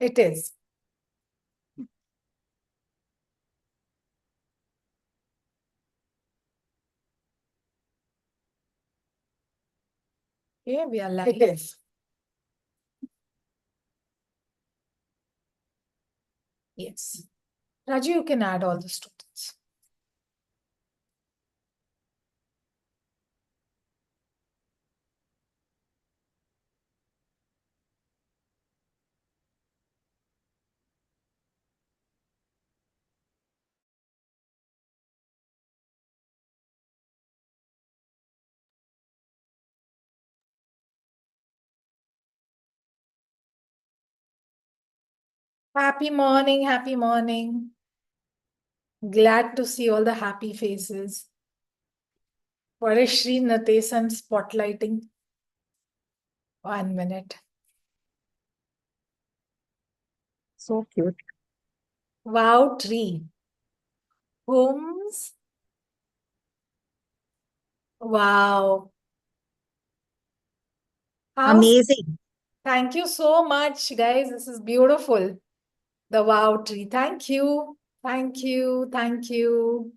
It is. Okay, we are live. It is. Yes. Raju, you can add all the students. Happy morning, happy morning. Glad to see all the happy faces. What is Sri Natesan spotlighting? 1 minute. So cute. Wow, tree. Homes. Wow. Amazing. Thank you so much, guys. This is beautiful. The wow tree. Thank you. Thank you. Thank you.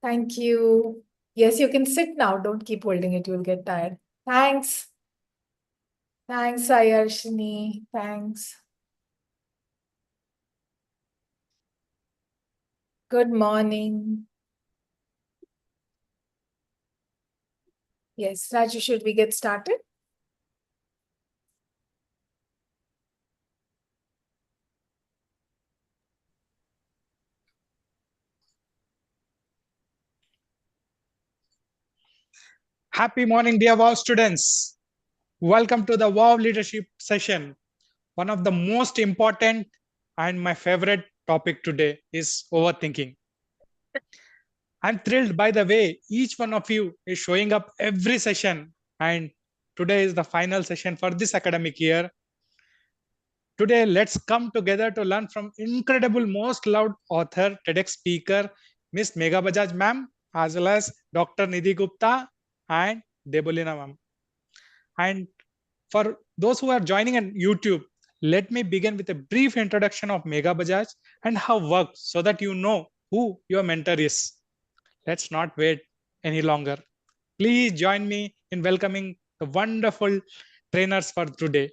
Thank you. Yes, you can sit now. Don't keep holding it. You'll get tired. Thanks. Thanks, Ayarshini. Thanks. Good morning. Yes, Raju, should we get started? Happy morning, dear WoW students. Welcome to the WoW leadership session. One of the most important and my favorite topic today is overthinking. I'm thrilled by the way each one of you is showing up every session, and today is the final session for this academic year. Today, let's come together to learn from incredible, most loved author, TEDx speaker, Miss Megha Bajaj ma'am, as well as Dr. Nidhi Gupta and Debolina ma'am. And for those who are joining on YouTube, let me begin with a brief introduction of Megha Bajaj and her work so that you know who your mentor is. Let's not wait any longer. Please join me in welcoming the wonderful trainers for today.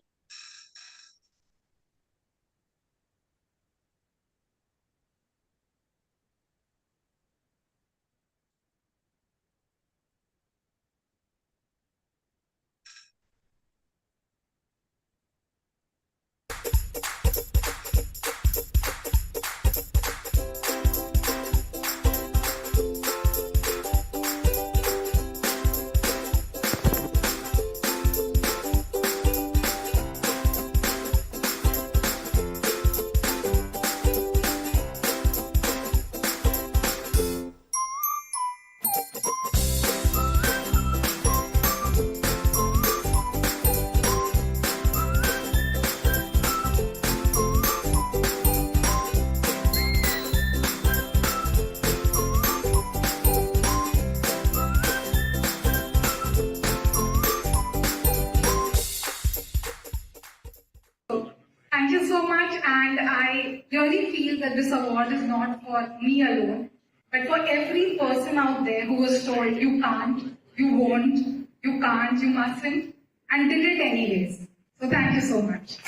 Thank you so much, and I really feel that this award is not for me alone, but for every person out there who was told you can't, you won't, you can't, you mustn't, and did it anyways. So thank you so much.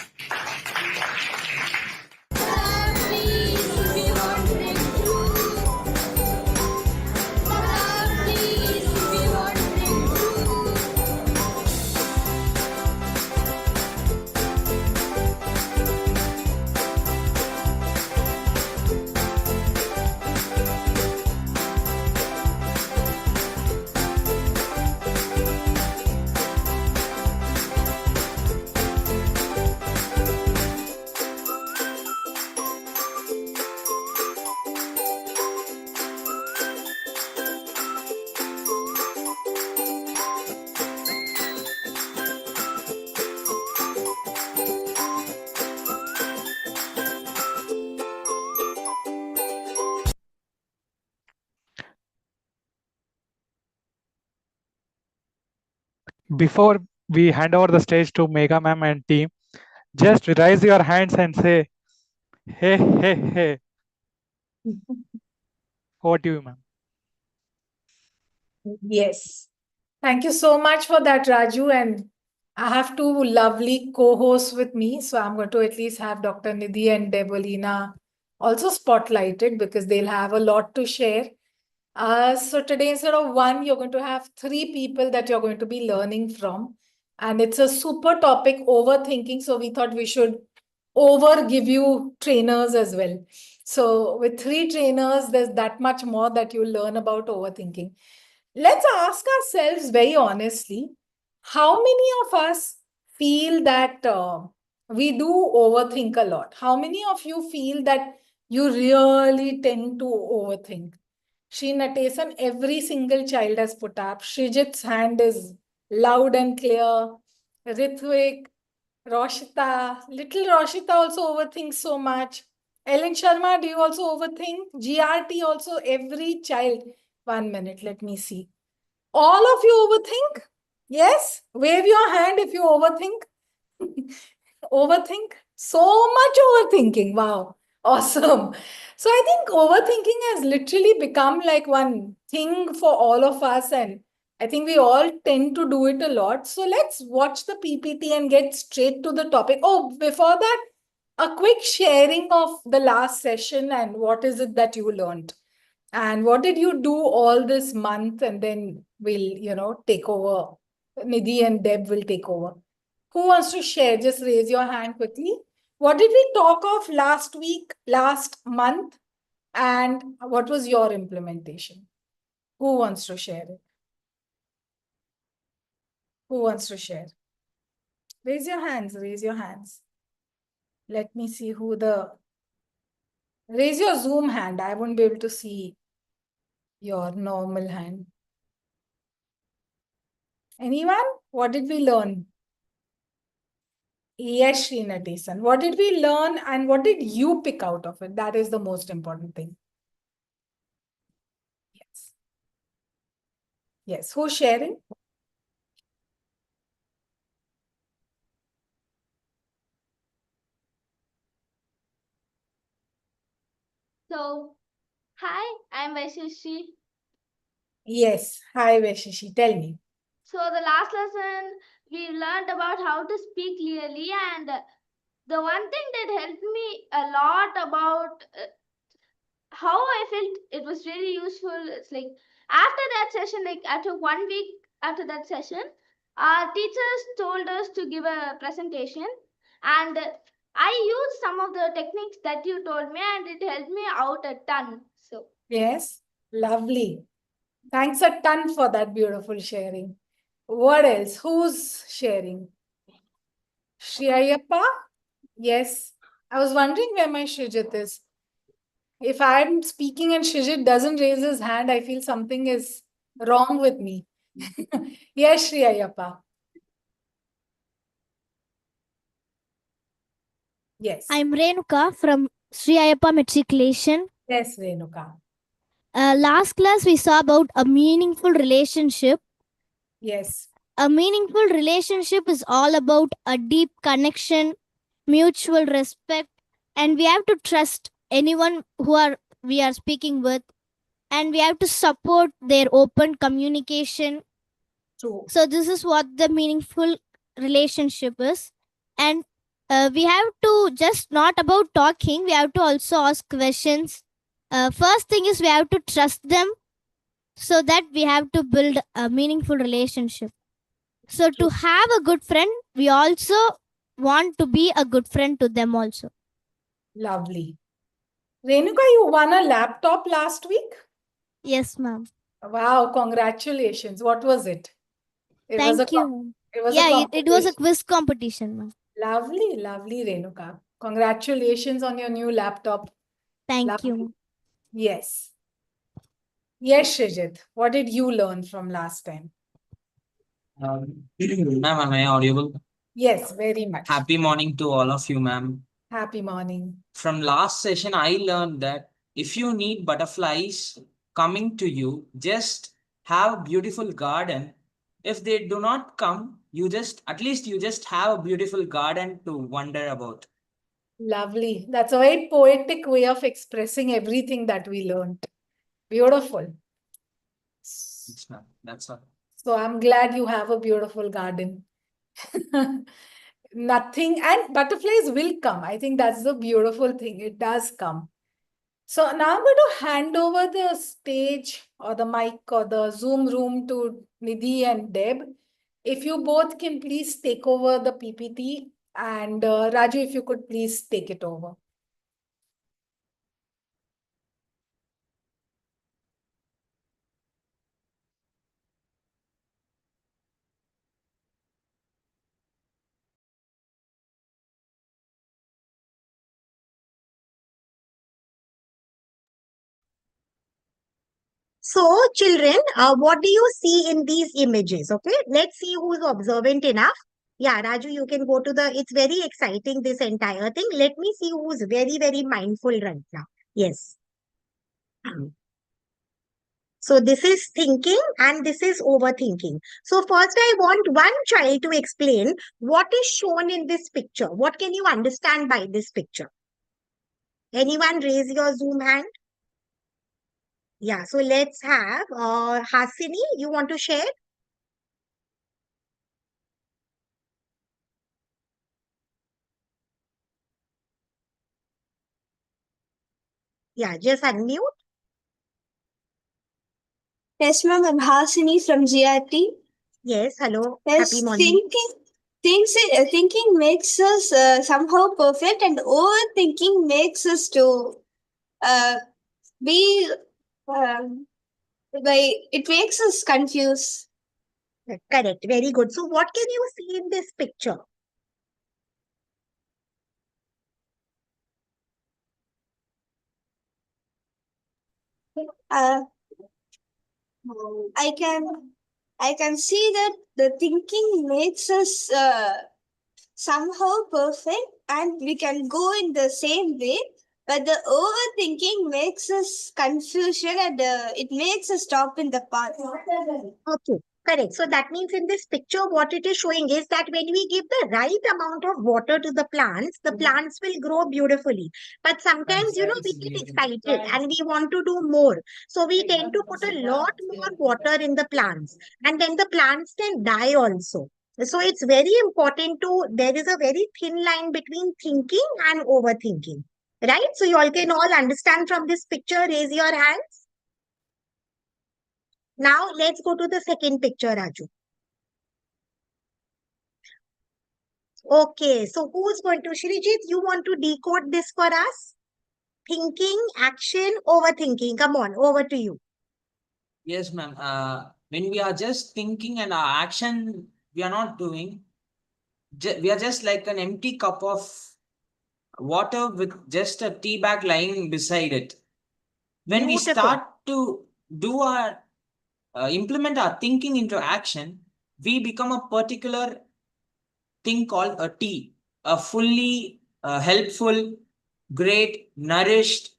Before we hand over the stage to Megha ma'am and team, Just raise your hands and say, hey, hey, hey. Over to you, ma'am. Yes. Thank you so much for that, Raju. And I have two lovely co-hosts with me. So I'm going to at least have Dr. Nidhi and Debolina also spotlighted because they'll have a lot to share. So today, instead of one, you're going to have three people that you're going to be learning from. And it's a super topic, overthinking. So we thought we should over give you trainers as well. So with three trainers, there's that much more that you'll learn about overthinking. Let's ask ourselves very honestly, how many of us feel that we do overthink a lot? How many of you feel that you really tend to overthink? Shri Natesan, every single child has put up. Shrijit's hand is loud and clear. Ritvik, Roshita, little Roshita also overthinks so much. Ellen Sharma, do you also overthink? GRT also, every child. 1 minute, let me see. All of you overthink? Yes? Wave your hand if you overthink. Overthink? So much overthinking. Wow. Awesome. So I think overthinking has literally become like one thing for all of us. And I think we all tend to do it a lot. So let's watch the PPT and get straight to the topic. Oh, before that, a quick sharing of the last session and what is it that you learned. And what did you do all this month? And then we'll take over. Nidhi and Deb will take over. Who wants to share? Just raise your hand quickly. What did we talk of last week, last month? And what was your implementation? Who wants to share it? Who wants to share? Raise your hands, raise your hands. Let me see who the... Raise your Zoom hand. I won't be able to see your normal hand. Anyone? What did we learn? Yes, Srinadesan. What did we learn and what did you pick out of it? That is the most important thing. Yes. Yes. Who's sharing? So, hi, I'm Vaishishri. Yes. Hi, Veshishi. Tell me. So, the last lesson we learned about how to speak clearly, and the one thing that helped me a lot about how I felt it was really useful. It's like after that session, like after 1 week after that session, our teachers told us to give a presentation, and I used some of the techniques that you told me, and it helped me out a ton. So, Yes. Lovely. Thanks a ton for that beautiful sharing. What else? Who's sharing? Shriyappa? Yes. I was wondering where my Shrijit is. If I'm speaking and Shrijit doesn't raise his hand, I feel something is wrong with me. Yes, Shriyappa. Yes. I'm Renuka from Sri Ayappa Matriculation. Yes, Renuka. Last class we saw about a meaningful relationship. Yes. A meaningful relationship is all about a deep connection, mutual respect, and we have to trust anyone we are speaking with, and we have to support their open communication. True. So this is what the meaningful relationship is. And we have to just not about talking, we have to also ask questions. First thing is we have to trust them, so that we have to build a meaningful relationship. So to have a good friend, we also want to be a good friend to them also. Lovely. Renuka, you won a laptop last week? Yes, ma'am. Wow, congratulations. What was it? It was Thank a you, ma'am. it was a Yeah, it was a competition. quiz competition, ma'am. Lovely, lovely, Renuka. Congratulations on your new laptop. Thank you, Lovely. ma'am. Yes. Yes, Shrijit. What did you learn from last time? Ma'am, am I audible? Yes, very much. Happy morning to all of you, ma'am. Happy morning. From last session, I learned that if you need butterflies coming to you, just have a beautiful garden. If they do not come, at least you just have a beautiful garden to wonder about. Lovely. That's a very poetic way of expressing everything that we learned. Beautiful. Yes, ma'am. That's all. So I'm glad you have a beautiful garden. Nothing, and butterflies will come. I think that's the beautiful thing. It does come. So now I'm going to hand over the stage or the mic or the Zoom room to Nidhi and Deb. If you both can please take over the PPT, and Raju, if you could please take it over. So, children, what do you see in these images? Okay, let's see who's observant enough. Yeah, Raju, you can go to it's very exciting, this entire thing. Let me see who's very, very mindful right now. Yes. So, this is thinking and this is overthinking. So, first, I want one child to explain what is shown in this picture. What can you understand by this picture? Anyone raise your Zoom hand? Yeah, so let's have Hasini, you want to share? Yeah, just unmute. Yes, ma'am. I'm Hasini from GRT. Yes, hello. Yes, Happy morning. thinking makes us somehow perfect, and overthinking makes us to be by it makes us confused. Correct. Very good. So, what can you see in this picture? Uh, I can see that the thinking makes us somehow perfect, and we can go in the same way. But the overthinking makes us confusion, and it makes us stop in the path. Okay, correct. So, that means in this picture, what it is showing is that when we give the right amount of water to the plants will grow beautifully. But sometimes, we get excited and we want to do more. So, we tend to put a lot more water in the plants, and then the plants can die also. So, it's very important there is a very thin line between thinking and overthinking. Right? So, you all can all understand from this picture. Raise your hands. Now, let's go to the second picture, Raju. Okay, so who's going to, Shrijit, you want to decode this for us? Thinking, action, overthinking. Come on, over to you. Yes, ma'am. When we are just thinking and our action we are not doing, we are just like an empty cup of water with just a tea bag lying beside it. When we Beautiful. start to do our implement our thinking into action, we become a particular thing called a tea, a fully helpful, great, nourished,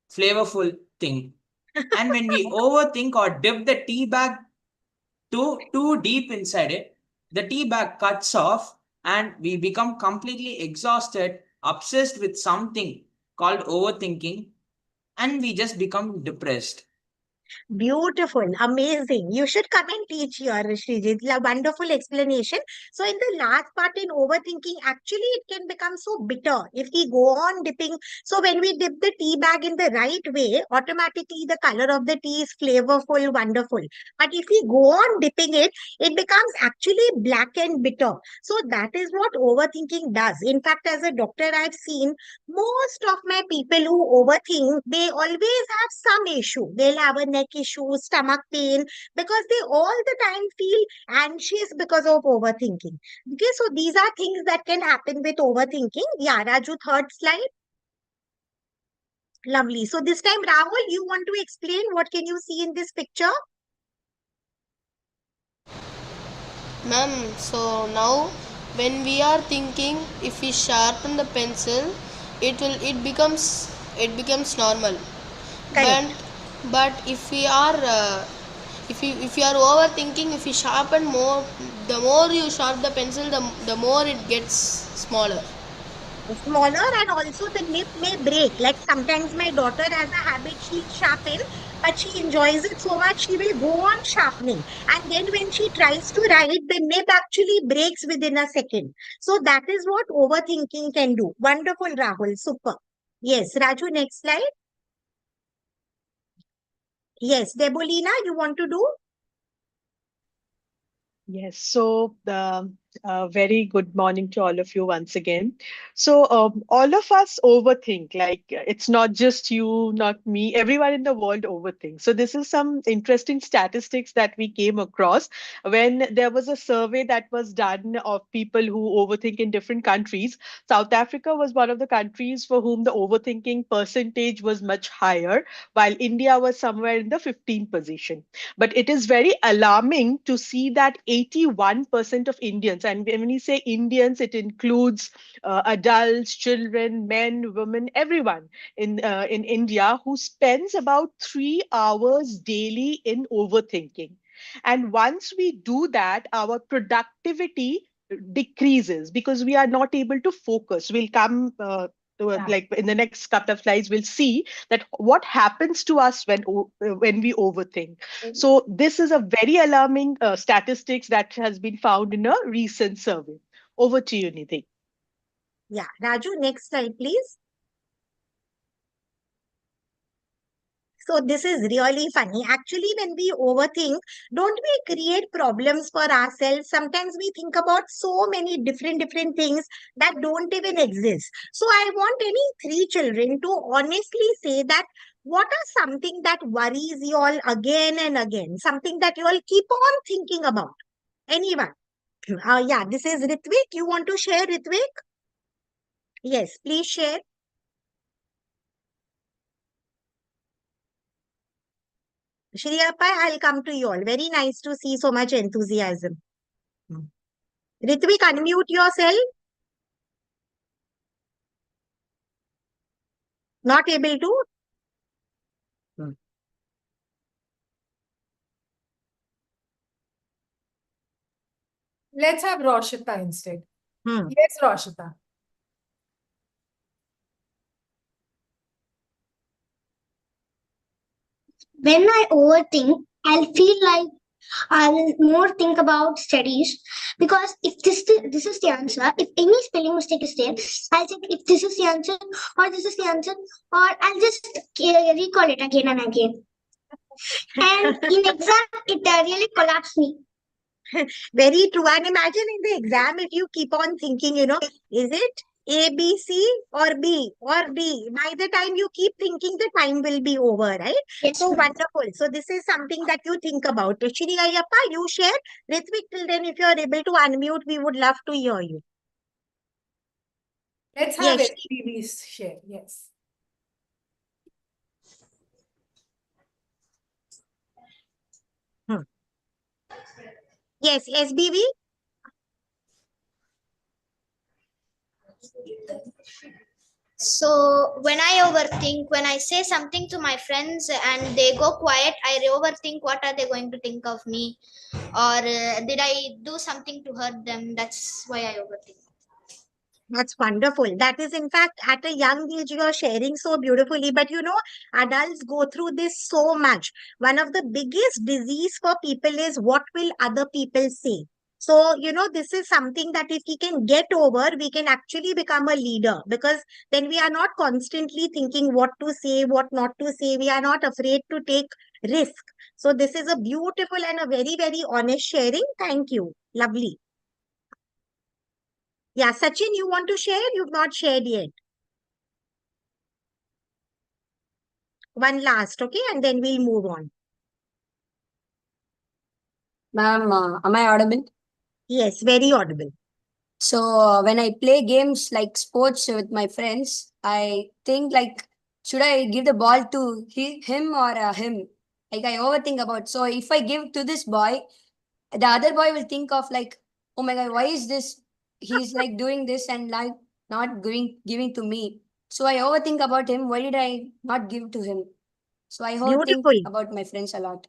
flavorful thing. And when we overthink or dip the tea bag too deep inside it, the tea bag cuts off and we become completely exhausted, obsessed with something called overthinking, and we just become depressed. Beautiful, amazing. You should come and teach here, Srijit. Wonderful explanation. So, in the last part in overthinking, actually, it can become so bitter if we go on dipping. So, when we dip the tea bag in the right way, automatically the color of the tea is flavorful, wonderful. But if we go on dipping it, it becomes actually black and bitter. So, that is what overthinking does. In fact, as a doctor, I've seen most of my people who overthink, they always have some issue. They'll have a neck issue, stomach pain, because they all the time feel anxious because of overthinking. Okay, so these are things that can happen with overthinking. Yeah, Raju, third slide. Lovely. So this time, Rahul, you want to explain what can you see in this picture? Ma'am, so now when we are thinking, if we sharpen the pencil, it becomes normal. Correct. But if we are if we are overthinking, if we sharpen more the more you sharpen the pencil, the more it gets smaller. Smaller, and also the nib may break. Like sometimes my daughter has a habit, she'll sharpen, but she enjoys it so much, she will go on sharpening. And then when she tries to write, the nib actually breaks within a second. So that is what overthinking can do. Wonderful, Rahul. Super. Yes, Raju, next slide. Yes, Debolina, you want to do? Yes, so very good morning to all of you once again. So all of us overthink, like it's not just you, not me, everyone in the world overthinks. So this is some interesting statistics that we came across when there was a survey that was done of people who overthink in different countries. South Africa was one of the countries for whom the overthinking percentage was much higher, while India was somewhere in the 15th position. But it is very alarming to see that 81% of Indians, and when we say Indians, it includes adults, children, men, women, everyone in India who spends about 3 hours daily in overthinking. And once we do that, our productivity decreases because we are not able to focus. We'll come Yeah. like in the next couple of slides, we'll see that what happens to us when we overthink. So this is a very alarming statistics that has been found in a recent survey. Over to you, Nidhi. Yeah, Raju, next slide, please. So this is really funny. Actually, when we overthink, don't we create problems for ourselves? Sometimes we think about so many different things that don't even exist. So I want any three children to honestly say that what are something that worries you all again and again? Something that you all keep on thinking about. Anyone? Yeah, this is Ritvik. You want to share, Ritvik? Yes, please share. Shri Appa, I'll come to you all. Very nice to see so much enthusiasm. Hmm. Ritvik, unmute yourself. Not able to? Hmm. Let's have Roshita instead. Hmm. Yes, Roshita. When I overthink, I'll feel like I'll more think about studies because if this is the answer, if any spelling mistake is there, I'll check if this is the answer or this is the answer, or I'll just recall it again and again. And in exam, it really collapsed me. Very true. And imagine in the exam, if you keep on thinking, is it A, B, C or B or D? By the time you keep thinking, the time will be over, right? Yes, So ma'am. wonderful. So this is something that you think about. Shri Ayappa, you share. Ritvik, till then, if you are able to unmute, we would love to hear you. Let's have Yes. SPV share. Yes. Hmm. Yes, SBV. So when I overthink, when I say something to my friends and they go quiet, I overthink what are they going to think of me, or did I do something to hurt them? That's why I overthink. That's wonderful. That is, in fact, at a young age, you are sharing so beautifully. But adults go through this so much. One of the biggest disease for people is what will other people say? So, this is something that if we can get over, we can actually become a leader because then we are not constantly thinking what to say, what not to say. We are not afraid to take risk. So, this is a beautiful and a very, very honest sharing. Thank you. Lovely. Yeah, Sachin, you want to share? You've not shared yet. One last, okay, and then we'll move on. Ma'am, am I audible? Yes, very audible. So when I play games like sports with my friends, I think like, should I give the ball to him or him? Like I overthink about. So if I give to this boy, the other boy will think of like, oh my god, why is this? He's like doing this and like not giving to me. So I overthink about him. Why did I not give to him? So I overthink Beautiful. about my friends a lot.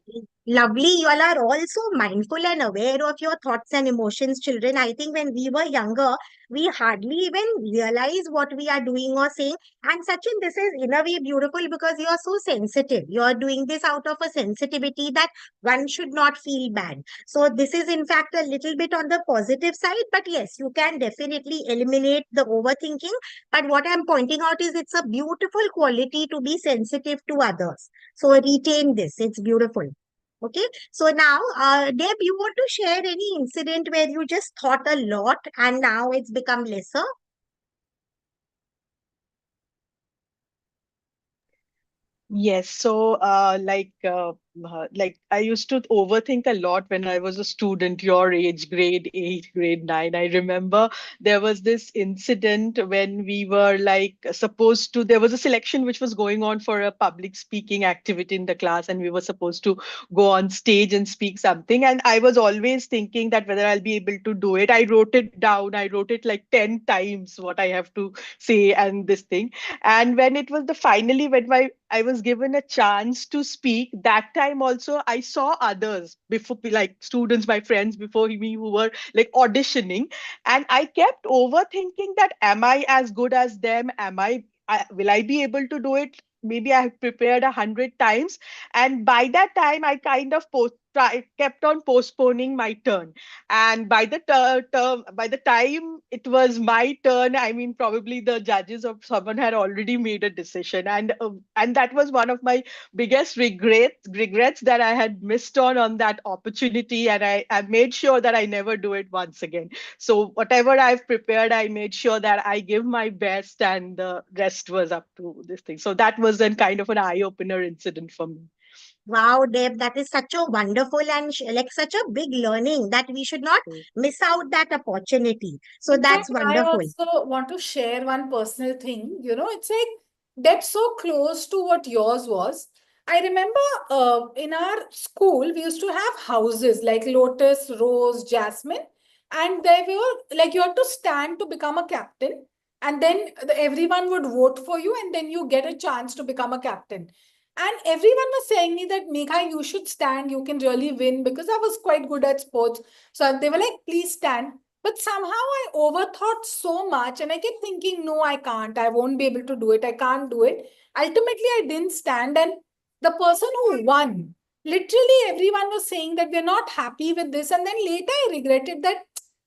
Lovely. You all are also mindful and aware of your thoughts and emotions, children. I think when we were younger, we hardly even realize what we are doing or saying. And Sachin, this is in a way beautiful because you are so sensitive. You are doing this out of a sensitivity that one should not feel bad. So this is in fact a little bit on the positive side, but yes, you can definitely eliminate the overthinking. But what I'm pointing out is it's a beautiful quality to be sensitive to others. So retain this. It's beautiful. Okay, so now, Deb, you want to share any incident where you just thought a lot and now it's become lesser? Yes, so like I used to overthink a lot when I was a student, your age, grade 8, grade 9. I remember there was this incident when we were like supposed to, there was a selection which was going on for a public speaking activity in the class, and we were supposed to go on stage and speak something. And I was always thinking that whether I'll be able to do it. I wrote it down, I wrote it like 10 times what I have to say and this thing. And when it was the finally when I was given a chance to speak, that time also I saw others before, like students, my friends before me, who were like auditioning, and I kept overthinking that am I as good as them? Will I be able to do it? Maybe I have prepared 100 times, and by that time I kind of kept on postponing my turn. And by the by the time it was my turn, I mean, probably the judges or someone had already made a decision. And that was one of my biggest regrets, that I had missed on that opportunity. And I made sure that I never do it once again. So whatever I've prepared, I made sure that I give my best, and the rest was up to this thing. So that was then kind of an eye-opener incident for me. Wow, Deb, that is such a wonderful and like such a big learning that we should not miss out that opportunity. So In that's fact, I wonderful. also want to share one personal thing. It's like that's so close to what yours was. I remember in our school, we used to have houses like Lotus, Rose, Jasmine, and they were like you had to stand to become a captain, and then everyone would vote for you, and then you get a chance to become a captain. And everyone was saying me that Megha, you should stand, you can really win because I was quite good at sports. So they were like, please stand. But somehow I overthought so much and I kept thinking, no, I can't. I won't be able to do it. I can't do it. Ultimately, I didn't stand. And the person who won, literally everyone was saying that we're not happy with this. And then later I regretted that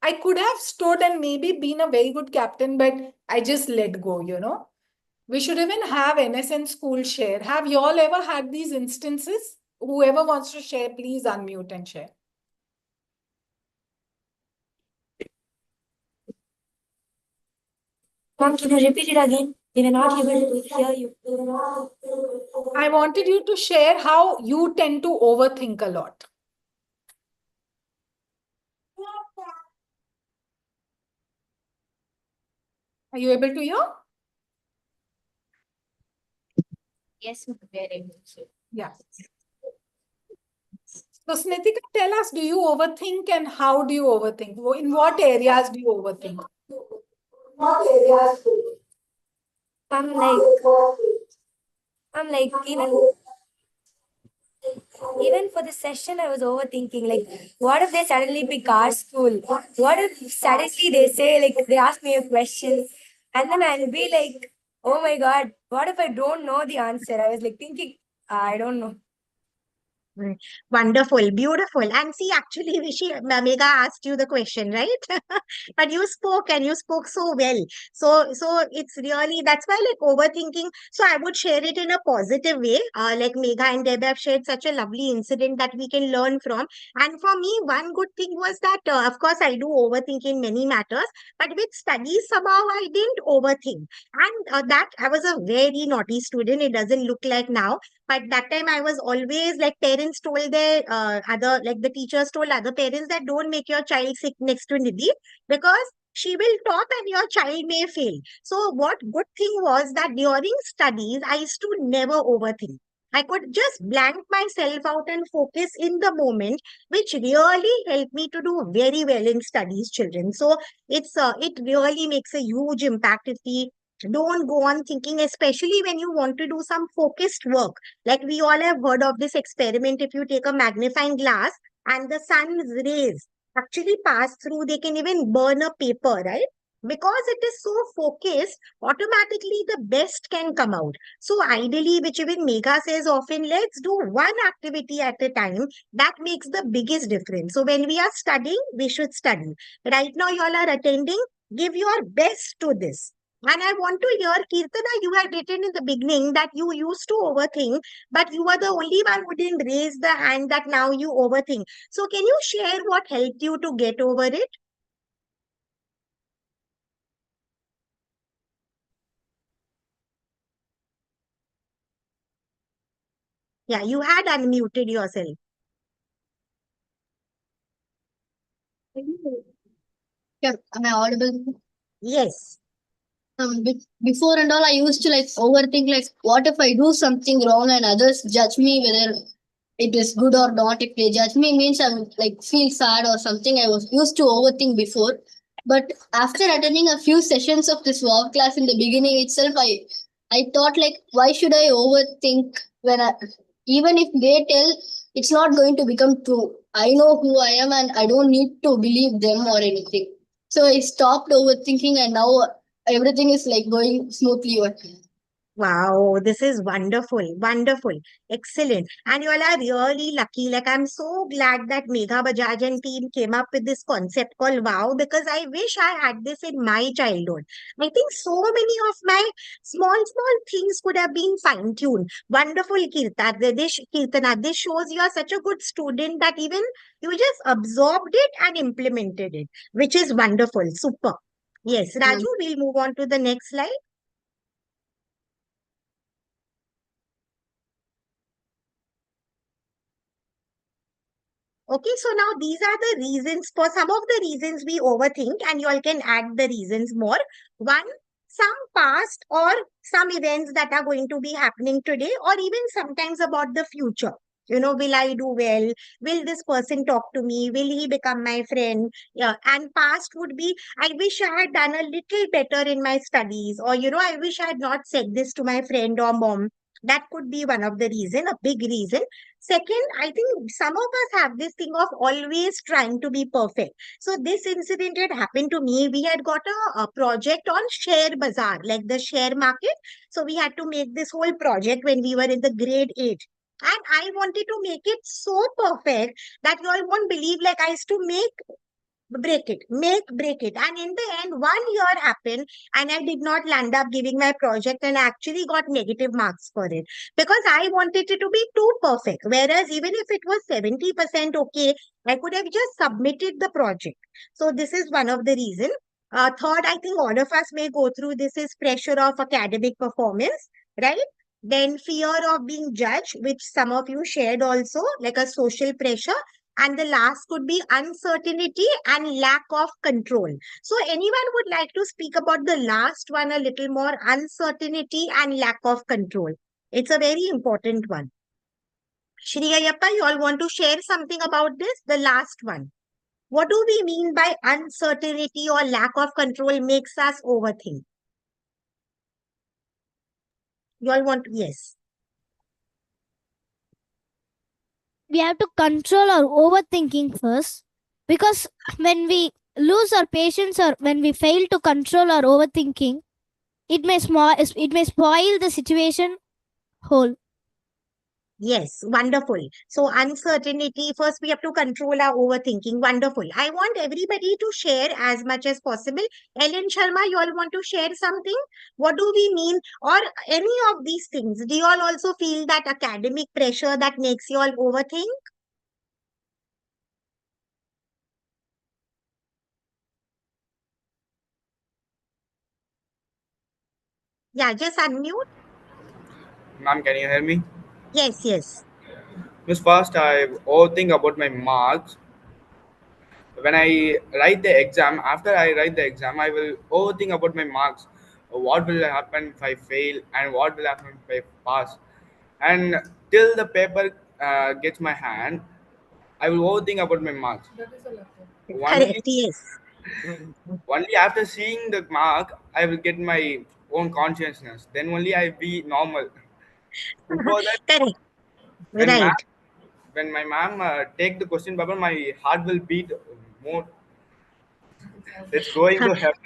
I could have stood and maybe been a very good captain, but I just let go. We should even have NSN school share. Have you all ever had these instances? Whoever wants to share, please unmute and share. Mom, can you repeat it again? We were not able to hear you. I wanted you to share how you tend to overthink a lot. Are you able to hear? Yes, we were able to. Yeah. So, Snitika, tell us, do you overthink and how do you overthink? In what areas do you overthink? What areas? I'm like, even for the session, I was overthinking, like, what if they suddenly pick our school? What if suddenly they say, like, they ask me a question, and then I'll be like, oh my God, what if I don't know the answer? I was like thinking, I don't know. Wonderful, beautiful. And see, actually, Megha asked you the question, right? But you spoke and you spoke so well. So it's really, that's why like overthinking. So I would share it in a positive way. Like Megha and Deb have shared such a lovely incident that we can learn from. And for me, one good thing was that, of course, I do overthink in many matters, but with studies, somehow I didn't overthink. And that I was a very naughty student. It doesn't look like now, but that time I was always like parents told their like the teachers told other parents that don't make your child sit next to Nidhi because she will top and your child may fail. So what good thing was that during studies, I used to never overthink. I could just blank myself out and focus in the moment, which really helped me to do very well in studies, children. So it really makes a huge impact if we Don't go on thinking, especially when you want to do some focused work. Like we all have heard of this experiment. If you take a magnifying glass and the sun's rays actually pass through, they can even burn a paper, right? Because it is so focused, automatically the best can come out. So ideally, which even Megha says often, let's do one activity at a time. That makes the biggest difference. So when we are studying, we should study. Right now, you all are attending, give your best to this. And I want to hear, Kirtana, you had written in the beginning that you used to overthink, but you are the only one who didn't raise the hand that now you overthink. So can you share what helped you to get over it? Yeah, you had unmuted yourself. Yeah, am I audible? Yes. Before and all, I used to like overthink like, what if I do something wrong and others judge me whether it is good or not? If they judge me, means I would like feel sad or something. I was used to overthink before, but after attending a few sessions of this WoW class in the beginning itself, I thought like, why should I overthink when even if they tell, it's not going to become true. I know who I am and I don't need to believe them or anything. So I stopped overthinking and now everything is like going smoothly. Wow, this is wonderful, wonderful, excellent. And you all are really lucky. Like, I'm so glad that Megha Bajaj and team came up with this concept called WoW, because I wish I had this in my childhood. I think so many of my small things could have been fine-tuned. Wonderful, Kirtana. This shows you are such a good student that even you just absorbed it and implemented it, which is wonderful. Super. Yes, Raju, we'll move on to the next slide. Okay, so now these are the reasons, for some of the reasons we overthink, and you all can add the reasons more. One, some past or some events that are going to be happening today, or even sometimes about the future. Will I do well? Will this person talk to me? Will he become my friend? Yeah, and past would be, I wish I had done a little better in my studies, or I wish I had not said this to my friend or mom. That could be one of the reason, a big reason. Second, I think some of us have this thing of always trying to be perfect. So this incident had happened to me. We had got a project on share bazaar, like the share market. So we had to make this whole project when we were in the grade 8. And I wanted to make it so perfect that you all won't believe, like I used to break it. And in the end, 1 year happened and I did not land up giving my project, and I actually got negative marks for it because I wanted it to be too perfect. Whereas even if it was 70% okay, I could have just submitted the project. So this is one of the reasons. Third, I think all of us may go through this, is pressure of academic performance, right? Then fear of being judged, which some of you shared also, like a social pressure. And the last could be uncertainty and lack of control. So anyone would like to speak about the last one a little more, uncertainty and lack of control? It's a very important one. Shri Ayappa, you all want to share something about this? The last one. What do we mean by uncertainty or lack of control makes us overthink? You all want to, yes. We have to control our overthinking first, because when we lose our patience or when we fail to control our overthinking, it may spoil the situation whole. Yes, wonderful. So uncertainty, first we have to control our overthinking. Wonderful. I want everybody to share as much as possible. Ellen Sharma, you all want to share something? What do we mean? Or any of these things? Do you all also feel that academic pressure that makes you all overthink? Yeah, just unmute. Ma'am, can you hear me? Yes, yes. Miss, first I overthink about my marks. When I write the exam, after I write the exam, I will overthink about my marks. What will happen if I fail, and what will happen if I pass? And till the paper gets my hand, I will overthink about my marks. Correct, Only, yes. only after seeing the mark, I will get my own consciousness. Then only I be normal. Before that, Correct. when ma'am, Right. when my ma'am take the question paper, my heart will beat more. It's going to happen.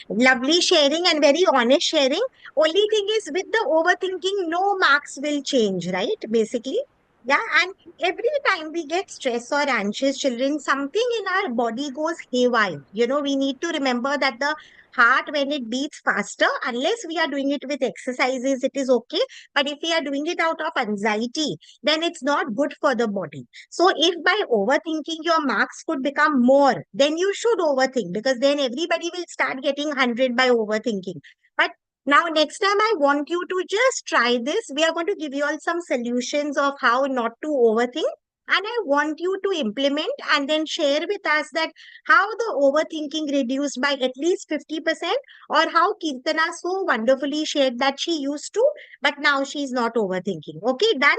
Lovely sharing and very honest sharing. Only thing is with the overthinking, no marks will change, right? Basically. Yeah. And every time we get stressed or anxious, children, something in our body goes haywire. We need to remember that the heart, when it beats faster, unless we are doing it with exercises, it is okay. But if we are doing it out of anxiety, then it's not good for the body. So if by overthinking your marks could become more, then you should overthink, because then everybody will start getting 100 by overthinking. But now next time I want you to just try this. We are going to give you all some solutions of how not to overthink. And I want you to implement and then share with us that how the overthinking reduced by at least 50%, or how Kirtana so wonderfully shared that she used to, but now she's not overthinking. Okay, done?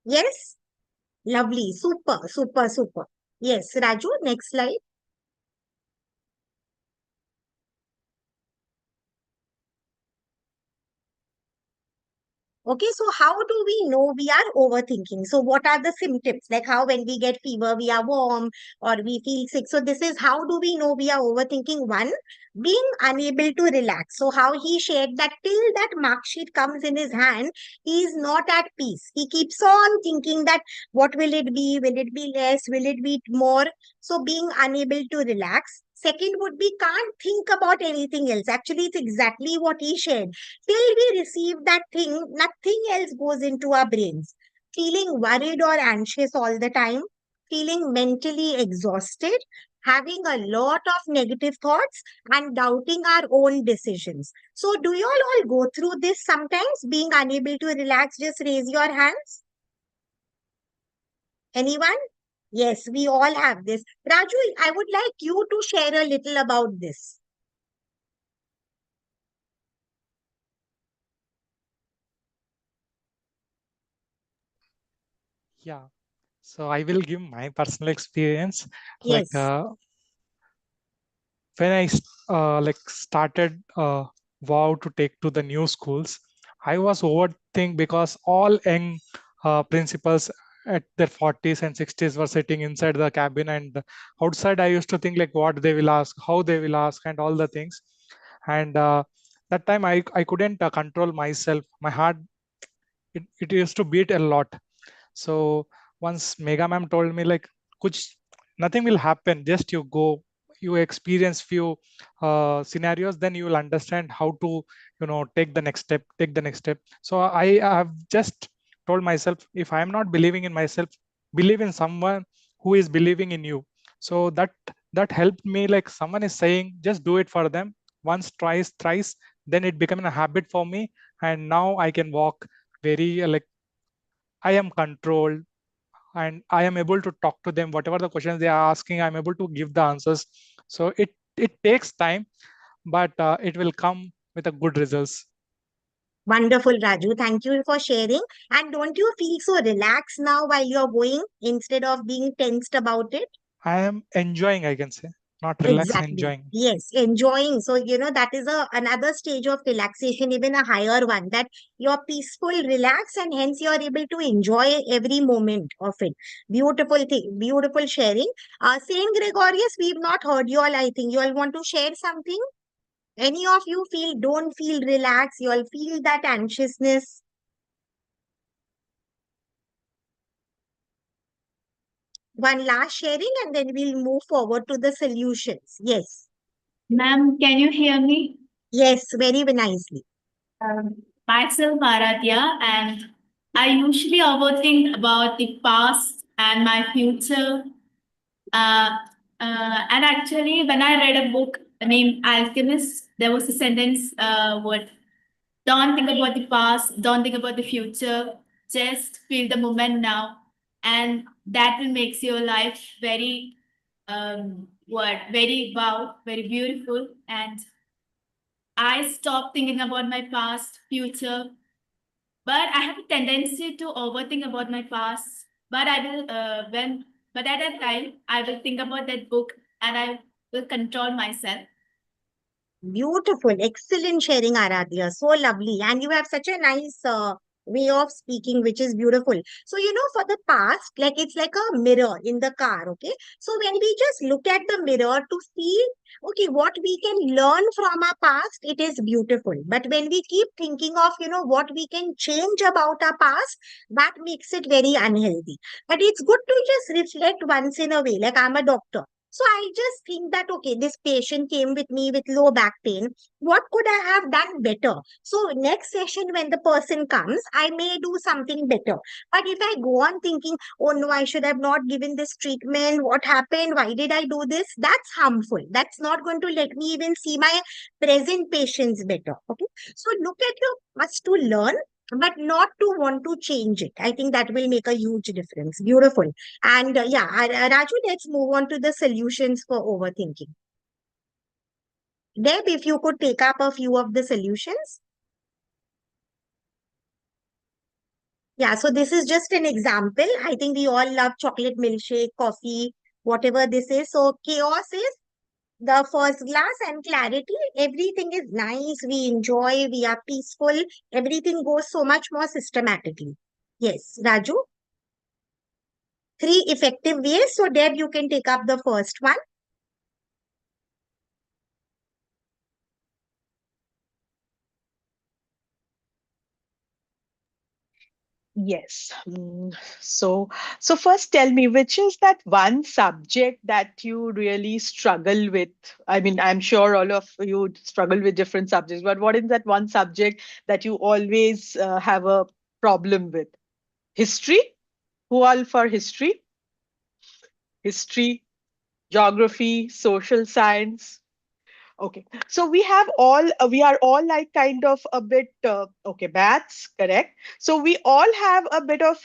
Yes? Lovely. Super, super, super. Yes, Raju, next slide. Okay, so how do we know we are overthinking? So, what are the symptoms? Like how when we get fever, we are warm or we feel sick. So, this is how do we know we are overthinking? One, being unable to relax. So, how he shared that till that mark sheet comes in his hand, he is not at peace. He keeps on thinking that what will it be? Will it be less? Will it be more? So, being unable to relax. Second would be can't think about anything else. Actually, it's exactly what he shared. Till we receive that thing, nothing else goes into our brains. Feeling worried or anxious all the time, feeling mentally exhausted, having a lot of negative thoughts, and doubting our own decisions. So, do you all go through this sometimes, being unable to relax? Just raise your hands. Anyone? Yes, we all have this. Raju, I would like you to share a little about this. Yeah. So I will give my personal experience. Like Yes. when I started WoW to take to the new schools, I was overthink because all young principals at their 40s and 60s were sitting inside the cabin, and outside I used to think like what they will ask, how they will ask, and all the things. And that time I couldn't control myself. My heart, it used to beat a lot. So once Mega Ma'am told me like, Kuch, nothing will happen. Just you go, you experience few scenarios, then you will understand how to, take the next step, take the next step. So I have just told myself, if I am not believing in myself, believe in someone who is believing in you. So that helped me. Like someone is saying, just do it for them once, twice, thrice. Then it became a habit for me, and now I can walk very I am controlled, and I am able to talk to them. Whatever the questions they are asking, I'm able to give the answers. So it takes time, but it will come with a good results. Wonderful, Raju. Thank you for sharing. And don't you feel so relaxed now while you're going instead of being tensed about it? I am enjoying, I can say, not relax, Exactly. enjoying. Yes, enjoying. So, that is another stage of relaxation, even a higher one, that you're peaceful, relaxed, and hence you're able to enjoy every moment of it. Beautiful thing, beautiful sharing. Saint Gregorius, we've not heard you all. I think you all want to share something. Any of you don't feel relaxed, you all feel that anxiousness. One last sharing and then we'll move forward to the solutions. Yes. Ma'am, can you hear me? Yes, very nicely. Myself, Aradhya, and I usually overthink about the past and my future. Uh, and actually, when I read a book named Alchemist, there was a sentence what don't think about the past, don't think about the future, just feel the moment now. And that will make your life very very wow, very beautiful. And I stopped thinking about my past, future, but I have a tendency to overthink about my past. But I will, but at that time, I will think about that book and I will control myself. Beautiful, excellent sharing, Aradhya. So lovely. And you have such a nice way of speaking, which is beautiful. So, for the past, like it's like a mirror in the car, okay? So, when we just look at the mirror to see, okay, what we can learn from our past, it is beautiful. But when we keep thinking of, what we can change about our past, that makes it very unhealthy. But it's good to just reflect once in a way. Like I'm a doctor. So I just think that, okay, this patient came with me with low back pain. What could I have done better? So next session, when the person comes, I may do something better. But if I go on thinking, oh no, I should have not given this treatment. What happened? Why did I do this? That's harmful. That's not going to let me even see my present patients better. Okay. So look at your past to learn, but not to want to change it. I think that will make a huge difference. Beautiful. And yeah, Raju, let's move on to the solutions for overthinking. Deb, if you could take up a few of the solutions. Yeah, so this is just an example. I think we all love chocolate milkshake, coffee, whatever this is. So chaos is the first glass and clarity. Everything is nice. We enjoy. We are peaceful. Everything goes so much more systematically. Yes, Raju. 3 effective ways. So Deb, you can take up the first one. Yes. So first tell me, which is that one subject that you really struggle with? I mean, I'm sure all of you struggle with different subjects, but what is that one subject that you always have a problem with? History? Who all for history? History, geography, social science. Okay, so we are all like kind of a bit okay, bats, correct? So we all have a bit of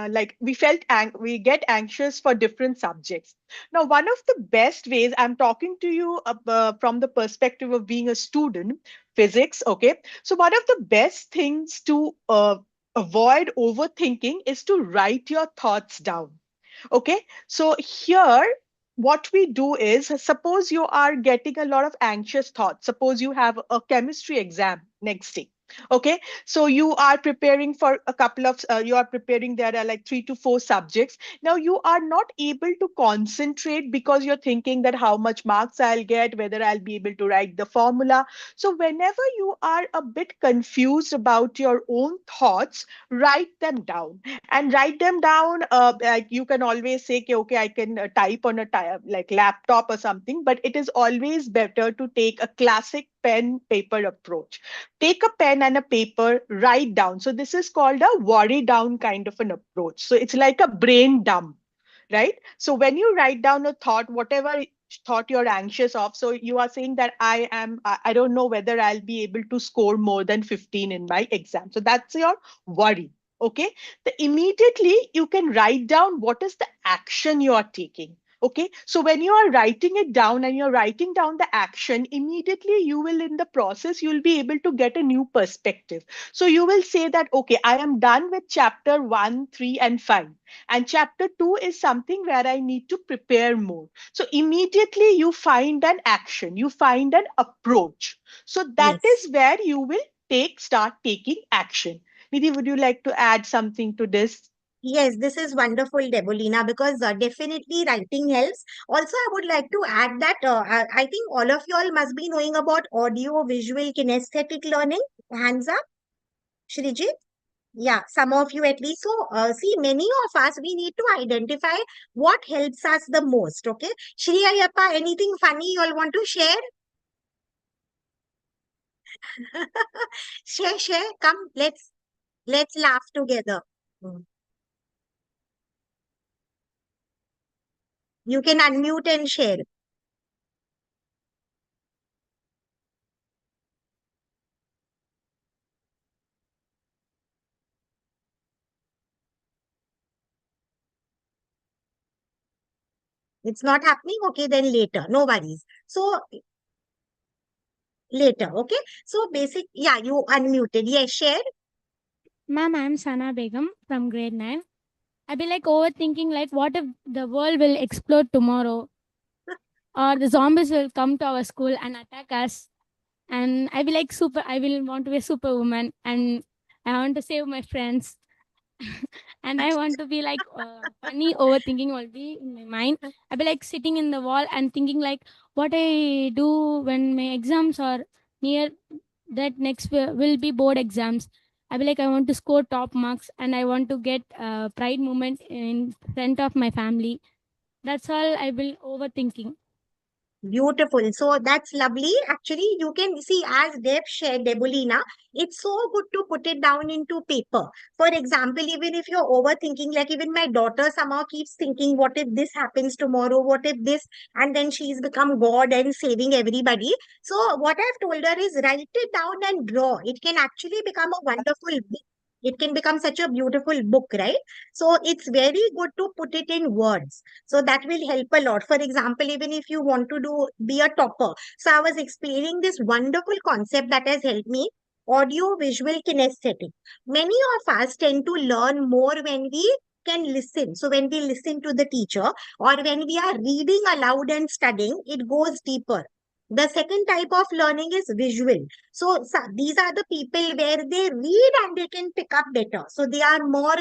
like we get anxious for different subjects. Now, one of the best ways, I'm talking to you from the perspective of being a student, physics. Okay, so one of the best things to avoid overthinking is to write your thoughts down. Okay, so here what we do is, suppose you are getting a lot of anxious thoughts, suppose you have a chemistry exam next day. Okay, so you are preparing for a couple of you are preparing, there are like 3 to 4 subjects. Now you are not able to concentrate because you're thinking that how much marks I'll get, whether I'll be able to write the formula. So whenever you are a bit confused about your own thoughts, write them down. And write them down, like you can always say, "Okay, okay, I can type on a like laptop or something," but it is always better to take a classic pen paper approach. Take a pen and a paper, write down. So this is called a worry down kind of an approach. So it's like a brain dump, right? So when you write down a thought, whatever thought you're anxious of, so you are saying that I don't know whether I'll be able to score more than 15 in my exam. So that's your worry. Okay, immediately you can write down what is the action you are taking. Okay, so when you are writing it down and you're writing down the action, immediately you will, in the process, you'll be able to get a new perspective. So you will say that, okay, I am done with chapter 1, 3, and 5. And chapter 2 is something where I need to prepare more. So immediately you find an action, you find an approach. So that Yes. is where you will start taking action. Nidhi, would you like to add something to this? Yes, this is wonderful, Debolina, because definitely writing helps. Also, I would like to add that I think all of you all must be knowing about audio visual kinesthetic learning. Hands up, Shrijit. Yeah, some of you at least. So, see, many of us, we need to identify what helps us the most. Okay, Shri Ayappa, anything funny you all want to share? Share. Come, let's laugh together. Mm. You can unmute and share. It's not happening. Okay, then later. No worries. So later. Okay. So basic. Yeah, you unmuted. Yes, share. Ma'am, I'm Sana Begum from grade 9. I'd be like overthinking, like, what if the world will explode tomorrow or the zombies will come to our school and attack us? and I will like super. I will want to be a superwoman, and I want to save my friends. And I want to be like funny overthinking will be in my mind. I'll be like sitting in the wall and thinking like what I do when my exams are near. That next will be board exams. I'll be like I want to score top marks and I want to get pride moment in front of my family. That's all I will overthinking. Beautiful. So that's lovely. Actually, you can see as Deb shared, Debulina, it's so good to put it down into paper. For example, even if you're overthinking, like even my daughter somehow keeps thinking, what if this happens tomorrow? What if this? And then she's become God and saving everybody. So what I've told her is write it down and draw. It can actually become a wonderful book. It can become such a beautiful book, right? So it's very good to put it in words. So that will help a lot. For example, even if you want to be a topper. So I was explaining this wonderful concept that has helped me, audio visual kinesthetic. Many of us tend to learn more when we can listen. So when we listen to the teacher or when we are reading aloud and studying, it goes deeper. The second type of learning is visual. So these are the people where they read and they can pick up better. So they are more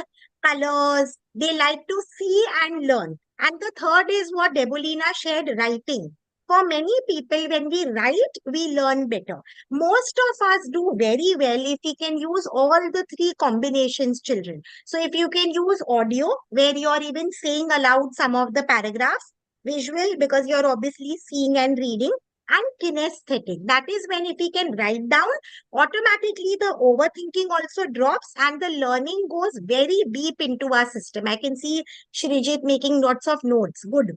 colors. They like to see and learn. And the third is what Debulina shared, writing. For many people, when we write, we learn better. Most of us do very well if we can use all the three combinations, children. So if you can use audio, where you're even saying aloud some of the paragraphs, visual, because you're obviously seeing and reading, and kinesthetic. That is when if we can write down, automatically the overthinking also drops and the learning goes very deep into our system. I can see Shrijit making lots of notes. Good.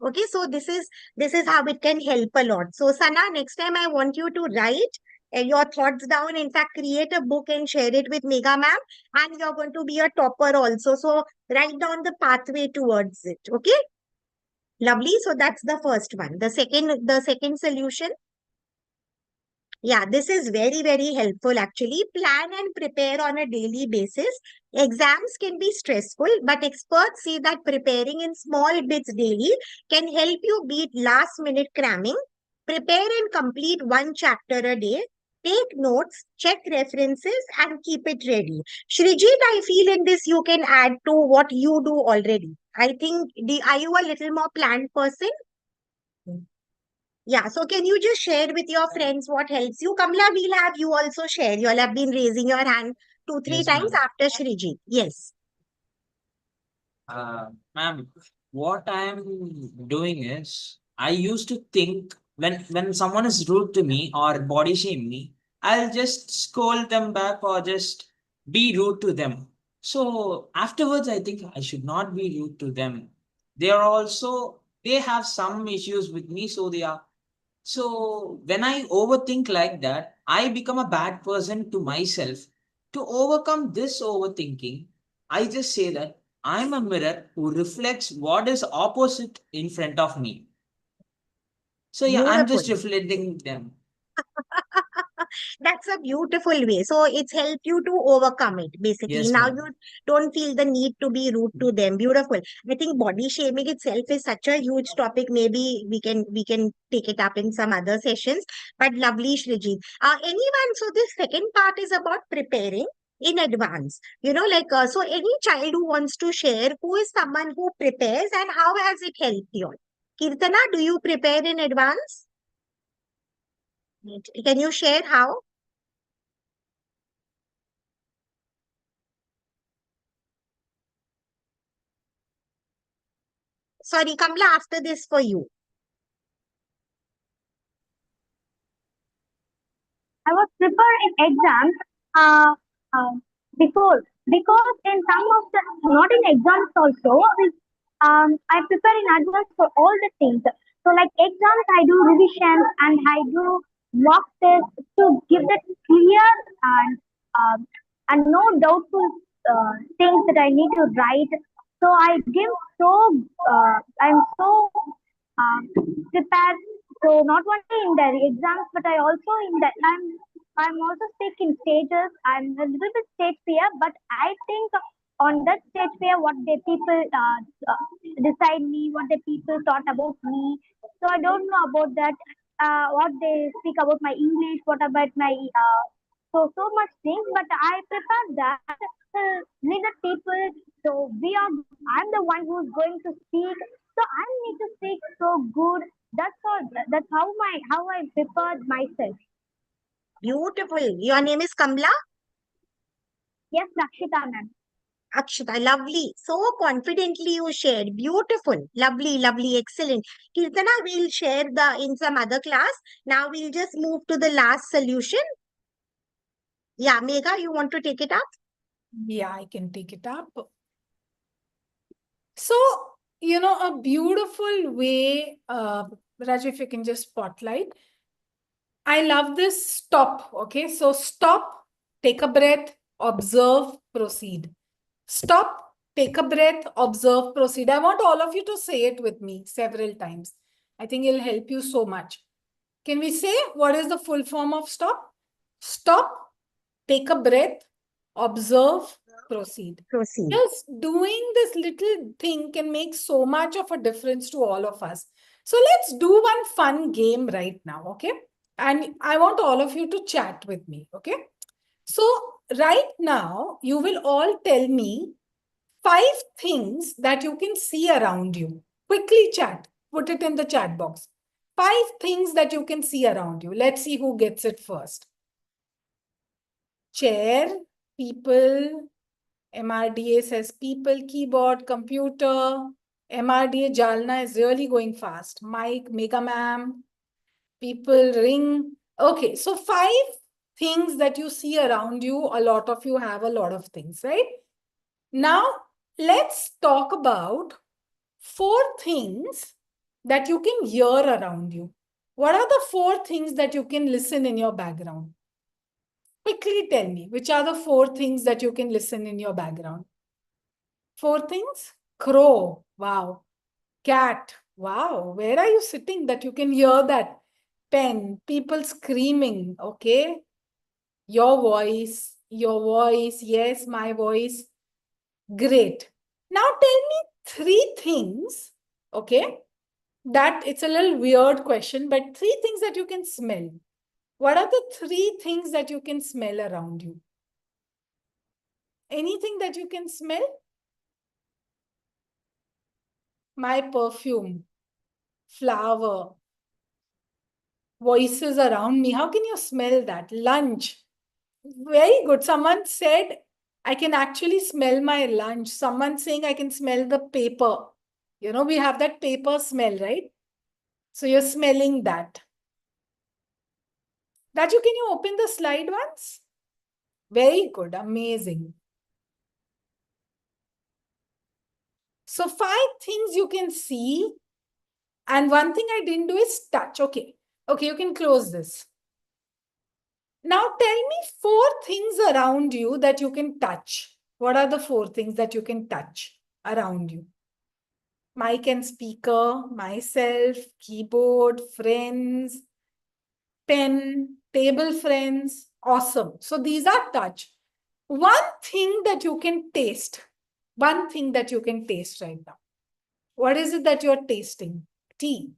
Okay, so this is how it can help a lot. So Sana, next time I want you to write your thoughts down. In fact, create a book and share it with Mega Ma'am, and you're going to be a topper also. So write down the pathway towards it. Okay, lovely. So that's the first one. The second solution. Yeah, this is very, very helpful actually. Plan and prepare on a daily basis. Exams can be stressful, but experts say that preparing in small bits daily can help you beat last minute cramming. Prepare and complete one chapter a day. Take notes, check references, and keep it ready. Shrijit, I feel in this you can add to what you do already. I think, are you a little more planned person? Yeah, so can you just share with your friends what helps you? Kamla, we'll have you also share. You'll have been raising your hand two, three Yes, times ma'am. after Shrijit. Yes. Ma'am, what I'm doing is I used to think when someone is rude to me or body shame me, I'll just scold them back or just be rude to them. So afterwards, I think I should not be rude to them. They have some issues with me, so they are. So when I overthink like that, I become a bad person to myself. To overcome this overthinking, I just say that I'm a mirror who reflects what is opposite in front of me. So yeah, I'm Beautiful. just reflecting them. That's a beautiful way. So it's helped you to overcome it, basically. Yes, Now ma'am. you don't feel the need to be rude to them. Beautiful. I think body shaming itself is such a huge topic. Maybe we can take it up in some other sessions. But lovely, Shrijit. Anyone, so this second part is about preparing in advance. So any child who wants to share, who is someone who prepares and how has it helped you? Kirtana, do you prepare in advance? Can you share how? Sorry, Kamla, after this for you. I was preparing exams uh, uh, before because in some of the not in exams also I prepare in advance for all the things. So like exams, I do revision and I do mock tests to give that clear and um, no doubtful things that I need to write. So I give I'm so um, prepared. So not only in the exams, but I also in the I'm also sick in stages. I'm a little bit stage fear, but I think on that stage fear, what the people decide me, what the people thought about me. So I don't know about that. what they speak about my English, what about my so much things. But I prefer that lead the people. So I'm the one who's going to speak. So I need to speak so good. That's all. That's how I prepared myself. Beautiful. Your name is Kamla? Yes, Rakshita ma'am. Akshita, lovely. So confidently you shared. Beautiful. Lovely, lovely, excellent. Kirtana, we'll share in some other class. Now we'll just move to the last solution. Yeah, Megha, you want to take it up? Yeah, I can take it up. So, a beautiful way, Raju, if you can just spotlight. I love this stop. Okay, so stop, take a breath, observe, proceed. Stop, take a breath, observe, proceed. I want all of you to say it with me several times. I think it'll help you so much. Can we say what is the full form of stop? Stop, take a breath, observe, proceed. Proceed. Just doing this little thing can make so much of a difference to all of us. So let's do one fun game right now, okay? And I want all of you to chat with me, okay? So right now, you will all tell me 5 things that you can see around you. Quickly chat. Put it in the chat box. 5 things that you can see around you. Let's see who gets it first. Chair, people. MRDA says people, keyboard, computer. MRDA Jalna is really going fast. Mike, Mega Ma'am, people, ring. Okay, so 5 things that you see around you. A lot of you have a lot of things, right? Now, let's talk about 4 things that you can hear around you. What are the 4 things that you can listen in your background? Quickly tell me, which are the 4 things that you can listen in your background? 4 things? Crow. Wow. Cat. Wow. Where are you sitting that you can hear that? Pen. People screaming. Okay. Your voice. Your voice. Yes, my voice. Great. Now tell me 3 things. Okay. That it's a little weird question, but 3 things that you can smell. What are the 3 things that you can smell around you? Anything that you can smell? My perfume, flower, voices around me. How can you smell that? Lunch. Very good. Someone said, I can actually smell my lunch. Someone saying I can smell the paper. We have that paper smell, right? So you're smelling that. Raju, can you open the slide once? Very good. Amazing. So 5 things you can see. And one thing I didn't do is touch. Okay. Okay, you can close this. Now tell me 4 things around you that you can touch. What are the 4 things that you can touch around you? Mic and speaker, myself, keyboard, friends, pen, table friends. Awesome. So these are touch. One thing that you can taste. One thing that you can taste right now. What is it that you're tasting? Tea,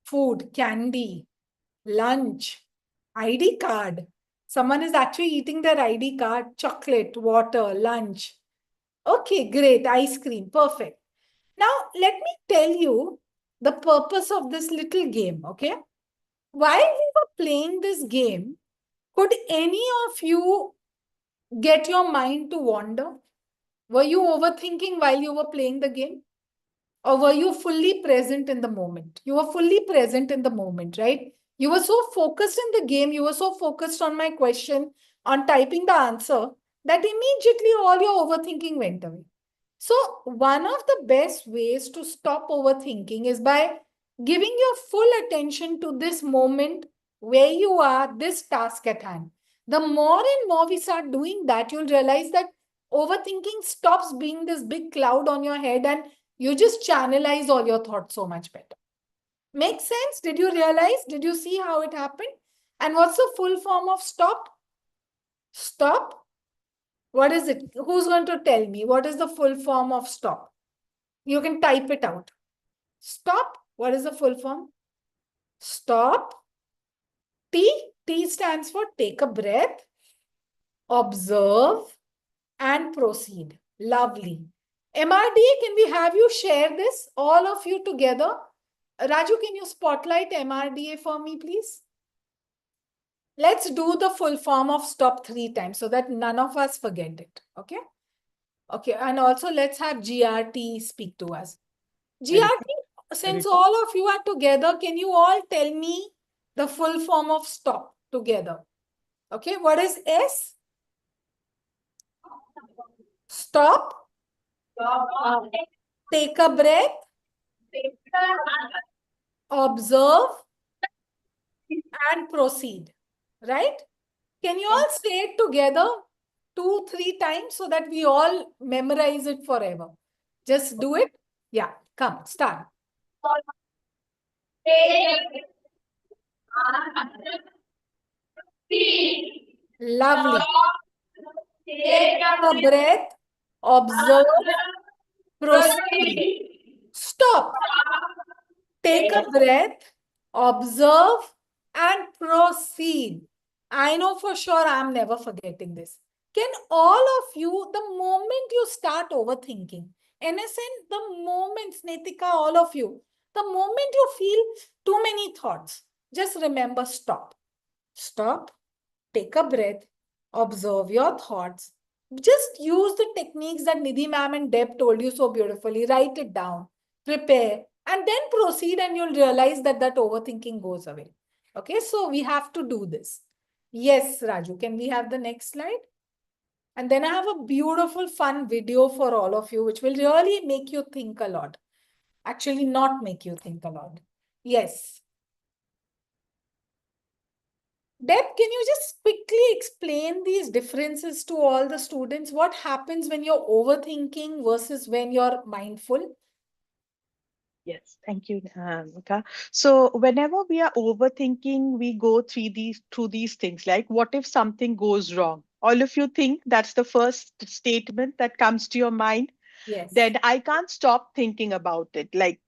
food, candy, lunch, ID card. Someone is actually eating their ID card, chocolate, water, lunch. Okay, great. Ice cream. Perfect. Now, let me tell you the purpose of this little game, okay? While we were playing this game, could any of you get your mind to wander? Were you overthinking while you were playing the game? Or were you fully present in the moment? You were fully present in the moment, right? You were so focused in the game, you were so focused on my question, on typing the answer, that immediately all your overthinking went away. So, one of the best ways to stop overthinking is by giving your full attention to this moment where you are, this task at hand. The more and more we start doing that, you'll realize that overthinking stops being this big cloud on your head and you just channelize all your thoughts so much better. Make sense? Did you realize? Did you see how it happened? And what's the full form of stop? Stop? What is it? Who's going to tell me? What is the full form of stop? You can type it out. Stop. What is the full form? Stop. T stands for take a breath, observe, and proceed. Lovely. MRDA, can we have you share this, all of you together? Raju, can you spotlight MRDA for me, please? Let's do the full form of stop 3 times so that none of us forget it. Okay? Okay. And also let's have GRT speak to us. GRT, since all of you are together, can you all tell me the full form of stop together? Okay. What is S? Stop. Take a breath. Observe and proceed. Right? Can you all say it together 2, 3 times so that we all memorize it forever? Just do it. Yeah, come, start. Lovely. Take a breath, observe, proceed. Stop. Take a breath, observe, and proceed. I know for sure I'm never forgetting this. Can all of you, the moment you start overthinking, innocent, the moment, Snetika, all of you, the moment you feel too many thoughts, just remember stop. Stop, take a breath, observe your thoughts. Just use the techniques that Nidhi ma'am and Deb told you so beautifully. Write it down, prepare, and then proceed, and you'll realize that that overthinking goes away. Okay, so we have to do this. Yes, Raju, can we have the next slide? And then I have a beautiful, fun video for all of you, which will really make you think a lot. Actually, not make you think a lot. Yes. Deb, can you just quickly explain these differences to all the students? What happens when you're overthinking versus when you're mindful? Yes, thank you, Nika. So whenever we are overthinking, we go through these things like, what if something goes wrong? All of you think that's the first statement that comes to your mind. Yes. Then I can't stop thinking about it. Like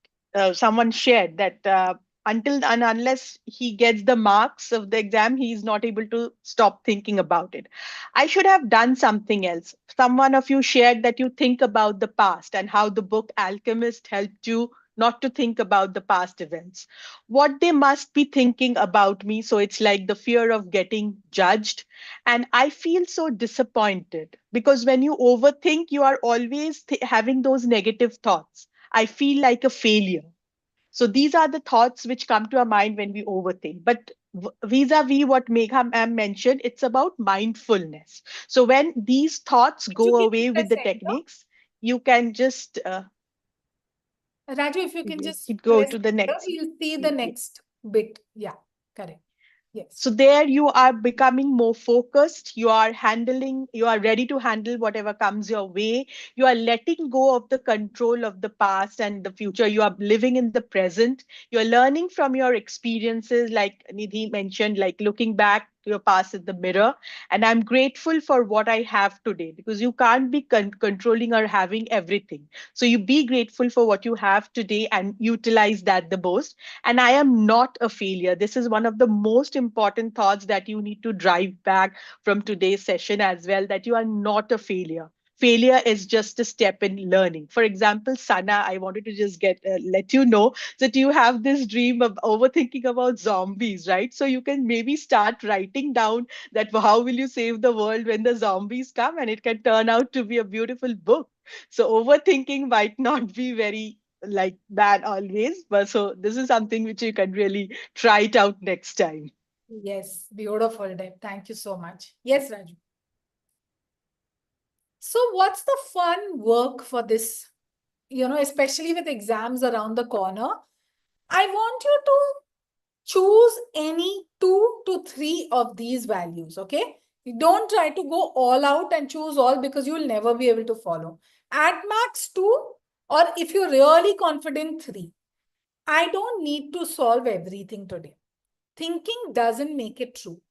someone shared that until and unless he gets the marks of the exam, he is not able to stop thinking about it. I should have done something else. Someone of you shared that you think about the past and how the book Alchemist helped you not to think about the past events. What they must be thinking about me. So it's like the fear of getting judged. And I feel so disappointed because when you overthink, you are always having those negative thoughts. I feel like a failure. So these are the thoughts which come to our mind when we overthink. But vis-a-vis what Megha ma'am mentioned, it's about mindfulness. So when these thoughts You go can away with press the enter. techniques, you can just Raju, if you can just go press to the enter, next. we'll see the next bit. Yeah, correct. Yes. So there you are becoming more focused. You are ready to handle whatever comes your way. You are letting go of the control of the past and the future. You are living in the present. You're learning from your experiences, like Nidhi mentioned, like looking back to your past in the mirror. And I'm grateful for what I have today because you can't be controlling or having everything. So you be grateful for what you have today and utilize that the most. And I am not a failure. This is one of the most important thoughts that you need to drive back from today's session as well, that you are not a failure. Failure is just a step in learning. For example, Sana, I wanted to just let you know that you have this dream of overthinking about zombies, right? So you can maybe start writing down that how will you save the world when the zombies come, and it can turn out to be a beautiful book. So overthinking might not be very like that always, but so this is something which you can really try it out next time. Yes, beautiful, Deb. Thank you so much. Yes, Raju. So what's the fun work for this? Especially with exams around the corner, I want you to choose any 2 to 3 of these values, okay? You don't try to go all out and choose all because you'll never be able to follow. At max 2, or if you're really confident, 3. I don't need to solve everything today. Thinking doesn't make it true.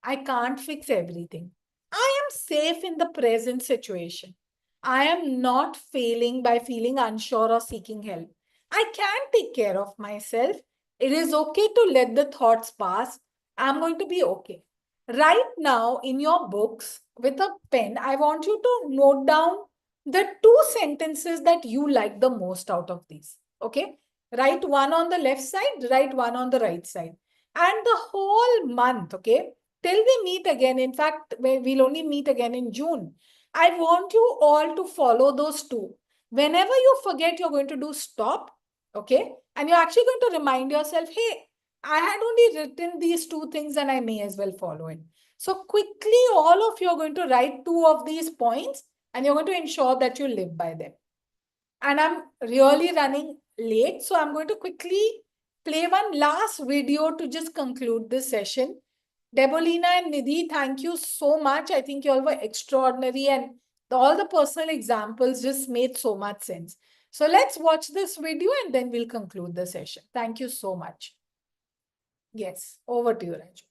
I can't fix everything. I am safe in the present situation. I am not failing by feeling unsure or seeking help. I can take care of myself It is okay to let the thoughts pass. I'm going to be okay. Right now, in your books with a pen, I want you to note down the 2 sentences that you like the most out of these. Okay. Write one on the left side, write one on the right side. And the whole month, okay, till we meet again. In fact, we'll only meet again in June. I want you all to follow those 2. Whenever you forget, you're going to do stop. Okay. And you're actually going to remind yourself, hey, I had only written these 2 things and I may as well follow it. So quickly, all of you are going to write 2 of these points and you're going to ensure that you live by them. And I'm really running late, so I'm going to quickly play one last video to just conclude this session. Debolina and Nidhi, thank you so much. I think you all were extraordinary and all the personal examples just made so much sense. So let's watch this video and then we'll conclude the session. Thank you so much. Yes, over to you, Raju.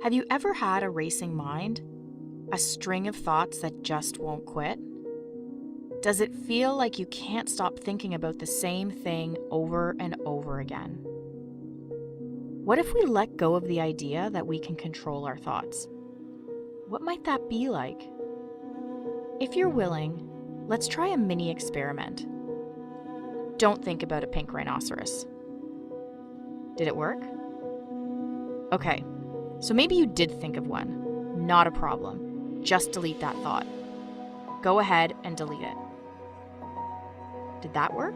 Have you ever had a racing mind? A string of thoughts that just won't quit? Does it feel like you can't stop thinking about the same thing over and over again? What if we let go of the idea that we can control our thoughts? What might that be like? If you're willing, let's try a mini experiment. Don't think about a pink rhinoceros. Did it work? Okay, so maybe you did think of one. Not a problem. Just delete that thought. Go ahead and delete it. Did that work?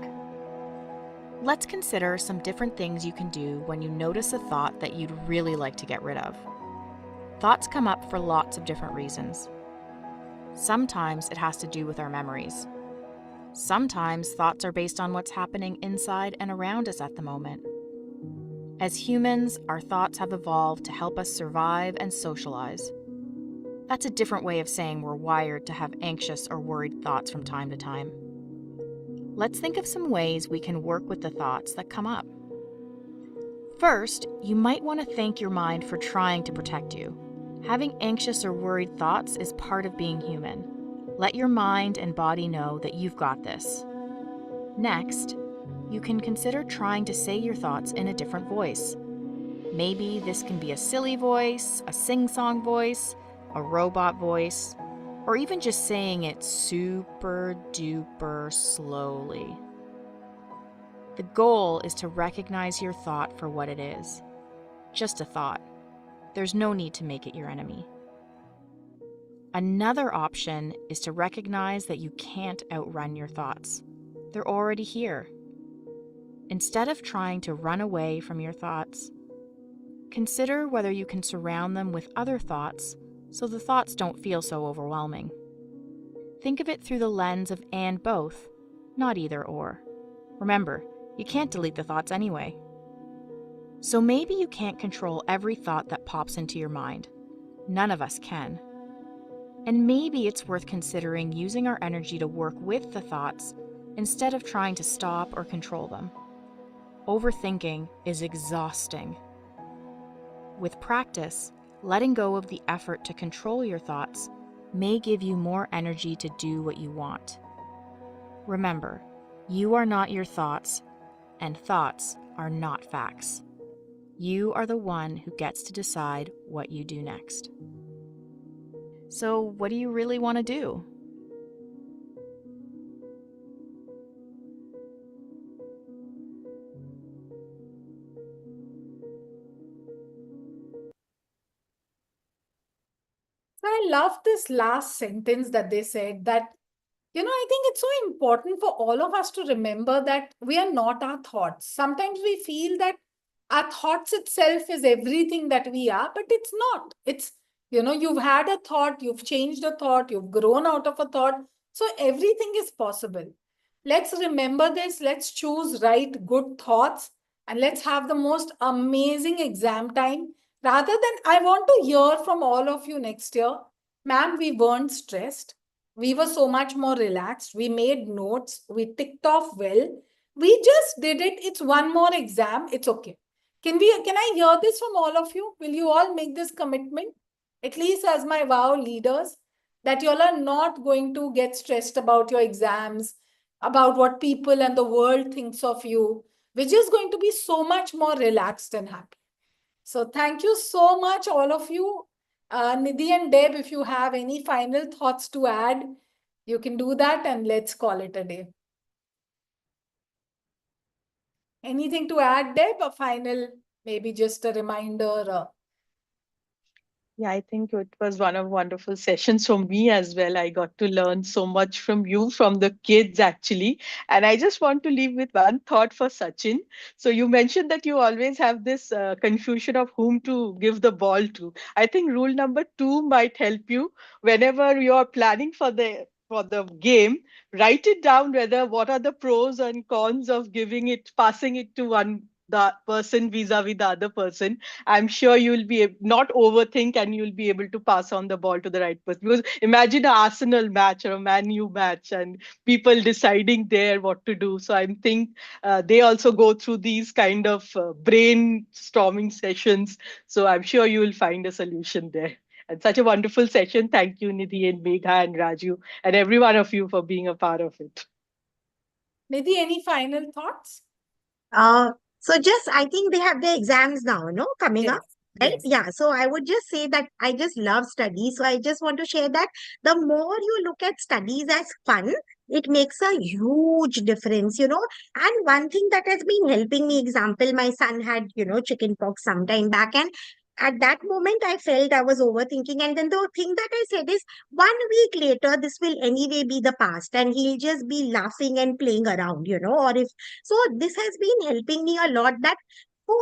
Let's consider some different things you can do when you notice a thought that you'd really like to get rid of. Thoughts come up for lots of different reasons. Sometimes it has to do with our memories. Sometimes thoughts are based on what's happening inside and around us at the moment. As humans, our thoughts have evolved to help us survive and socialize. That's a different way of saying we're wired to have anxious or worried thoughts from time to time. Let's think of some ways we can work with the thoughts that come up. First, you might want to thank your mind for trying to protect you. Having anxious or worried thoughts is part of being human. Let your mind and body know that you've got this. Next, you can consider trying to say your thoughts in a different voice. Maybe this can be a silly voice, a sing-song voice, a robot voice, or even just saying it super duper slowly. The goal is to recognize your thought for what it is. Just a thought. There's no need to make it your enemy. Another option is to recognize that you can't outrun your thoughts. They're already here. Instead of trying to run away from your thoughts, consider whether you can surround them with other thoughts so the thoughts don't feel so overwhelming. Think of it through the lens of and both, not either or. Remember, you can't delete the thoughts anyway. So maybe you can't control every thought that pops into your mind. None of us can. And maybe it's worth considering using our energy to work with the thoughts instead of trying to stop or control them. Overthinking is exhausting. With practice, letting go of the effort to control your thoughts may give you more energy to do what you want. Remember, you are not your thoughts, and thoughts are not facts. You are the one who gets to decide what you do next. So, what do you really want to do? So I love this last sentence that they said that, I think it's so important for all of us to remember that we are not our thoughts. Sometimes we feel that our thoughts itself is everything that we are, but it's not. It's, you've had a thought, you've changed a thought, you've grown out of a thought. So everything is possible. Let's remember this. Let's choose right, good thoughts, and let's have the most amazing exam time. Rather than, I want to hear from all of you next year, ma'am, we weren't stressed. We were so much more relaxed. We made notes. We ticked off well. We just did it. It's one more exam. It's okay. Can I hear this from all of you? Will you all make this commitment? At least as my WoW leaders, that you all are not going to get stressed about your exams, about what people and the world thinks of you. We're just going to be so much more relaxed and happy. So thank you so much, all of you. Nidhi and Deb, if you have any final thoughts to add, you can do that and let's call it a day. Anything to add, Deb? A final, maybe just a reminder? Yeah, I think it was one of wonderful sessions for me as well. I got to learn so much from you, from the kids actually. And I just want to leave with one thought for Sachin. So you mentioned that you always have this confusion of whom to give the ball to. I think rule number 2 might help you whenever you are planning for the game. Write it down whether what are the pros and cons of passing it to the person vis-a-vis the other person. I'm sure you'll be not overthink and you'll be able to pass on the ball to the right person. Because imagine an Arsenal match or a Man U match and people deciding there what to do. So I think they also go through these kind of brainstorming sessions. So I'm sure you will find a solution there. And such a wonderful session. Thank you, Nidhi and Megha and Raju and every one of you for being a part of it. Nidhi, any final thoughts? So just I think they have their exams now, no, coming up, right? Yes. Yeah. So I would just say that I just love studies. So I just want to share that the more you look at studies as fun, it makes a huge difference, you know. And one thing that has been helping me, example, my son had, chicken pox some time back, and at that moment I felt I was overthinking. And then the thing that I said is 1 week later, this will anyway be the past, and he'll just be laughing and playing around, or if so, this has been helping me a lot that for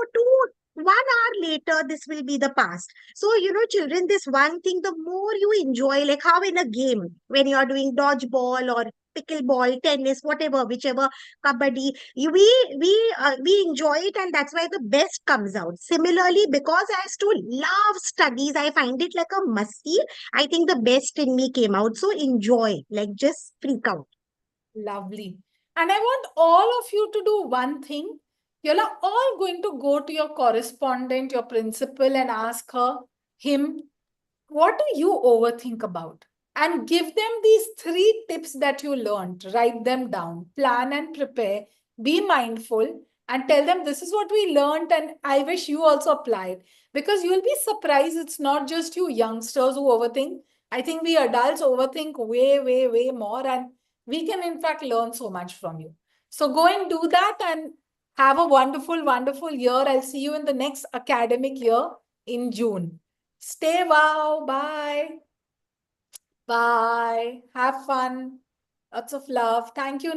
1 hour later, this will be the past. So, children, this one thing, the more you enjoy, like how in a game, when you're doing dodgeball or pickleball, tennis, whatever, whichever, kabaddi, we enjoy it, and that's why the best comes out. Similarly, because I used to love studies, I find it like a musty. I think the best in me came out. So enjoy, like just freak out. Lovely. And I want all of you to do one thing. You're all going to go to your correspondent, your principal, and ask him, what do you overthink about? And give them these 3 tips that you learned. Write them down, plan and prepare, be mindful, and tell them this is what we learned, and I wish you also applied. Because you'll be surprised, it's not just you youngsters who overthink. I think we adults overthink way, way, way more, and we can in fact learn so much from you. So go and do that and have a wonderful, wonderful year. I'll see you in the next academic year in June. Stay wow. Bye. Bye. Have fun. Lots of love. Thank you.